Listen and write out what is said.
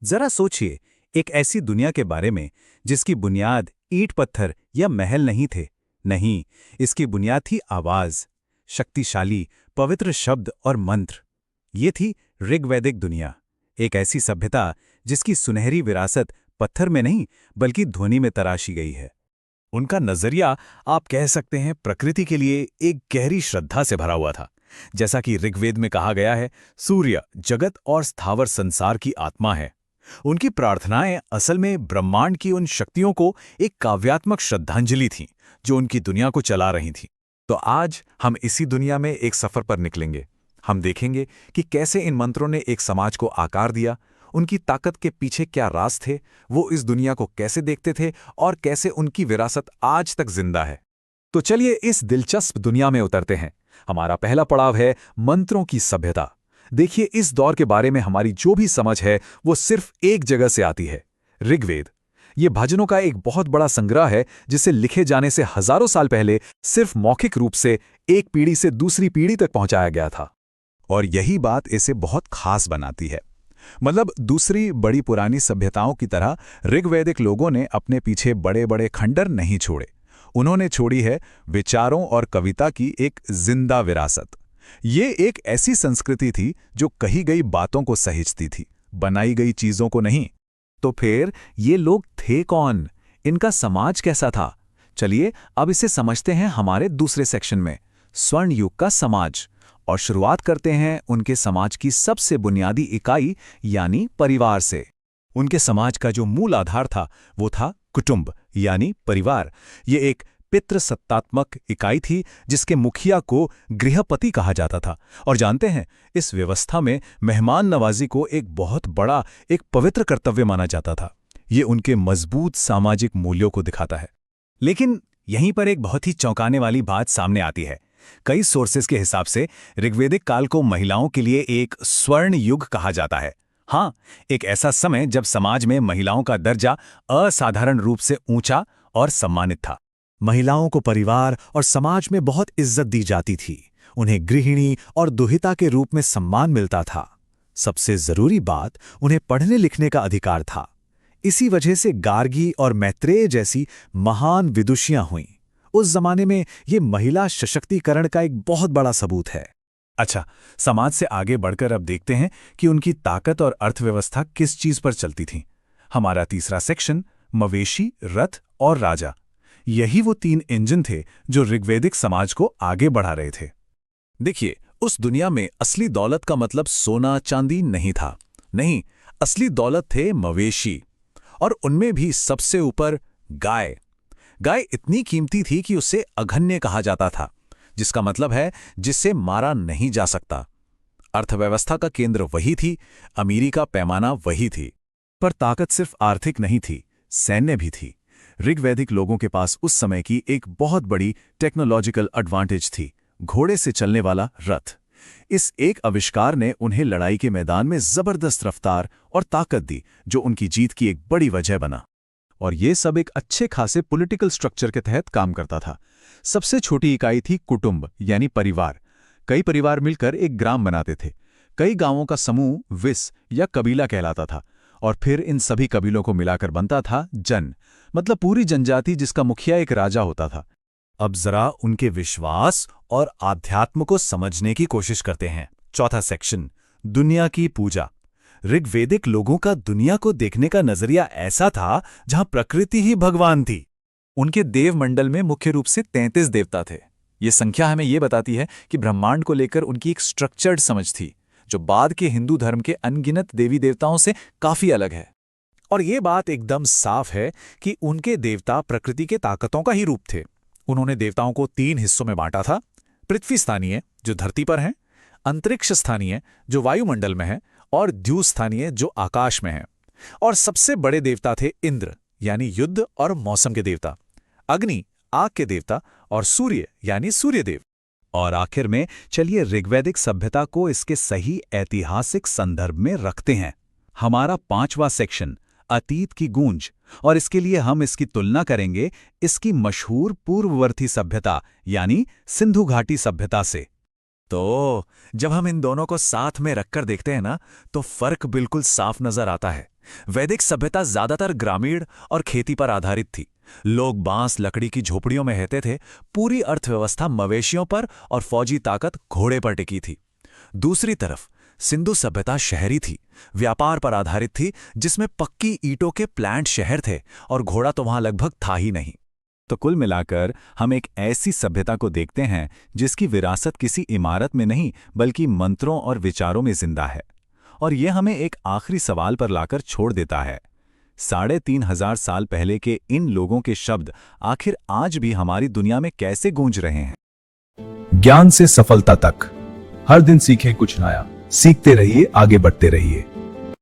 जरा सोचिए, एक ऐसी दुनिया के बारे में जिसकी बुनियाद ईंट पत्थर या महल नहीं थे। नहीं, इसकी बुनियाद थी आवाज, शक्तिशाली पवित्र शब्द और मंत्र। ये थी ऋग्वैदिक दुनिया, एक ऐसी सभ्यता जिसकी सुनहरी विरासत पत्थर में नहीं बल्कि ध्वनि में तराशी गई है। उनका नजरिया, आप कह सकते हैं, प्रकृति के लिए एक गहरी श्रद्धा से भरा हुआ था। जैसा कि ऋग्वेद में कहा गया है, सूर्य जगत और स्थावर संसार की आत्मा है। उनकी प्रार्थनाएं असल में ब्रह्मांड की उन शक्तियों को एक काव्यात्मक श्रद्धांजलि थीं जो उनकी दुनिया को चला रही थीं। तो आज हम इसी दुनिया में एक सफर पर निकलेंगे। हम देखेंगे कि कैसे इन मंत्रों ने एक समाज को आकार दिया, उनकी ताकत के पीछे क्या राज थे, वो इस दुनिया को कैसे देखते थे और कैसे उनकी विरासत आज तक जिंदा है। तो चलिए इस दिलचस्प दुनिया में उतरते हैं। हमारा पहला पड़ाव है मंत्रों की सभ्यता। देखिए, इस दौर के बारे में हमारी जो भी समझ है वो सिर्फ एक जगह से आती है, ऋग्वेद। ये भजनों का एक बहुत बड़ा संग्रह है जिसे लिखे जाने से हजारों साल पहले सिर्फ मौखिक रूप से एक पीढ़ी से दूसरी पीढ़ी तक पहुंचाया गया था। और यही बात इसे बहुत खास बनाती है। मतलब दूसरी बड़ी पुरानी सभ्यताओं की तरह ऋग्वैदिक लोगों ने अपने पीछे बड़े बड़े खंडर नहीं छोड़े। उन्होंने छोड़ी है विचारों और कविता की एक जिंदा विरासत। ये एक ऐसी संस्कृति थी जो कही गई बातों को सहेजती थी, बनाई गई चीजों को नहीं। तो फिर ये लोग थे कौन? इनका समाज कैसा था? चलिए अब इसे समझते हैं हमारे दूसरे सेक्शन में, स्वर्ण युग का समाज। और शुरुआत करते हैं उनके समाज की सबसे बुनियादी इकाई यानी परिवार से। उनके समाज का जो मूल आधार था वो था कुटुंब यानी परिवार। ये एक पितृसत्तात्मक इकाई थी जिसके मुखिया को गृहपति कहा जाता था। और जानते हैं, इस व्यवस्था में मेहमान नवाजी को एक बहुत बड़ा, एक पवित्र कर्तव्य माना जाता था। ये उनके मजबूत सामाजिक मूल्यों को दिखाता है। लेकिन यहीं पर एक बहुत ही चौंकाने वाली बात सामने आती है। कई सोर्सेस के हिसाब से ऋग्वैदिक काल को महिलाओं के लिए एक स्वर्ण युग कहा जाता है। हाँ, एक ऐसा समय जब समाज में महिलाओं का दर्जा असाधारण रूप से ऊंचा और सम्मानित था। महिलाओं को परिवार और समाज में बहुत इज्जत दी जाती थी। उन्हें गृहिणी और दुहिता के रूप में सम्मान मिलता था। सबसे जरूरी बात, उन्हें पढ़ने लिखने का अधिकार था। इसी वजह से गार्गी और मैत्रेय जैसी महान विदुषियां हुईं। उस जमाने में ये महिला सशक्तिकरण का एक बहुत बड़ा सबूत है। अच्छा, समाज से आगे बढ़कर अब देखते हैं कि उनकी ताकत और अर्थव्यवस्था किस चीज पर चलती थी। हमारा तीसरा सेक्शन, मवेशी, रथ और राजा। यही वो तीन इंजन थे जो ऋग्वैदिक समाज को आगे बढ़ा रहे थे। देखिए, उस दुनिया में असली दौलत का मतलब सोना चांदी नहीं था। नहीं, असली दौलत थे मवेशी, और उनमें भी सबसे ऊपर गाय। गाय इतनी कीमती थी कि उसे अघन्य कहा जाता था, जिसका मतलब है जिससे मारा नहीं जा सकता। अर्थव्यवस्था का केंद्र वही थी, अमीरी का पैमाना वही थी। पर ताकत सिर्फ आर्थिक नहीं थी, सैन्य भी थी। ऋग्वैदिक लोगों के पास उस समय की एक बहुत बड़ी टेक्नोलॉजिकल एडवांटेज थी, घोड़े से चलने वाला रथ। इस एक आविष्कार ने उन्हें लड़ाई के मैदान में जबरदस्त रफ्तार और ताकत दी, जो उनकी जीत की एक बड़ी वजह बना। और ये सब एक अच्छे खासे पॉलिटिकल स्ट्रक्चर के तहत काम करता था। सबसे छोटी इकाई थी कुटुंब यानी परिवार। कई परिवार मिलकर एक ग्राम बनाते थे। कई गांवों का समूह विस या कबीला कहलाता था। और फिर इन सभी कबीलों को मिलाकर बनता था जन, मतलब पूरी जनजाति जिसका मुखिया एक राजा होता था। अब जरा उनके विश्वास और आध्यात्म को समझने की कोशिश करते हैं। चौथा सेक्शन, दुनिया की पूजा। ऋग्वैदिक लोगों का दुनिया को देखने का नजरिया ऐसा था जहां प्रकृति ही भगवान थी। उनके देव मंडल में मुख्य रूप से 33 देवता थे। ये संख्या हमें ये बताती है कि ब्रह्मांड को लेकर उनकी एक स्ट्रक्चर्ड समझ थी, जो बाद के हिंदू धर्म के अनगिनत देवी देवताओं से काफी अलग है। और ये बात एकदम साफ है कि उनके देवता प्रकृति के ताकतों का ही रूप थे। उन्होंने देवताओं को 3 हिस्सों में बांटा था। पृथ्वी स्थानीय, जो धरती पर हैं, अंतरिक्ष स्थानीय, जो वायुमंडल में है, और द्यू स्थानीय, जो आकाश में है। और सबसे बड़े देवता थे इंद्र यानी युद्ध और मौसम के देवता, अग्नि आग के देवता, और सूर्य यानी सूर्यदेव। और आखिर में चलिए ऋग्वैदिक सभ्यता को इसके सही ऐतिहासिक संदर्भ में रखते हैं। हमारा 5वां सेक्शन, अतीत की गूंज। और इसके लिए हम इसकी तुलना करेंगे इसकी मशहूर पूर्ववर्ती सभ्यता यानी सिंधु घाटी सभ्यता से। तो जब हम इन दोनों को साथ में रखकर देखते हैं ना, तो फर्क बिल्कुल साफ नजर आता है। वैदिक सभ्यता ज्यादातर ग्रामीण और खेती पर आधारित थी। लोग बांस लकड़ी की झोपड़ियों में रहते थे। पूरी अर्थव्यवस्था मवेशियों पर और फौजी ताकत घोड़े पर टिकी थी। दूसरी तरफ सिंधु सभ्यता शहरी थी, व्यापार पर आधारित थी, जिसमें पक्की ईंटों के प्लांट शहर थे और घोड़ा तो वहां लगभग था ही नहीं। तो कुल मिलाकर हम एक ऐसी सभ्यता को देखते हैं जिसकी विरासत किसी इमारत में नहीं बल्कि मंत्रों और विचारों में जिंदा है। और यह हमें एक आखिरी सवाल पर लाकर छोड़ देता है। 3,500 साल पहले के इन लोगों के शब्द आखिर आज भी हमारी दुनिया में कैसे गूंज रहे हैं? ज्ञान से सफलता तक, हर दिन सीखें कुछ नया। सीखते रहिए, आगे बढ़ते रहिए।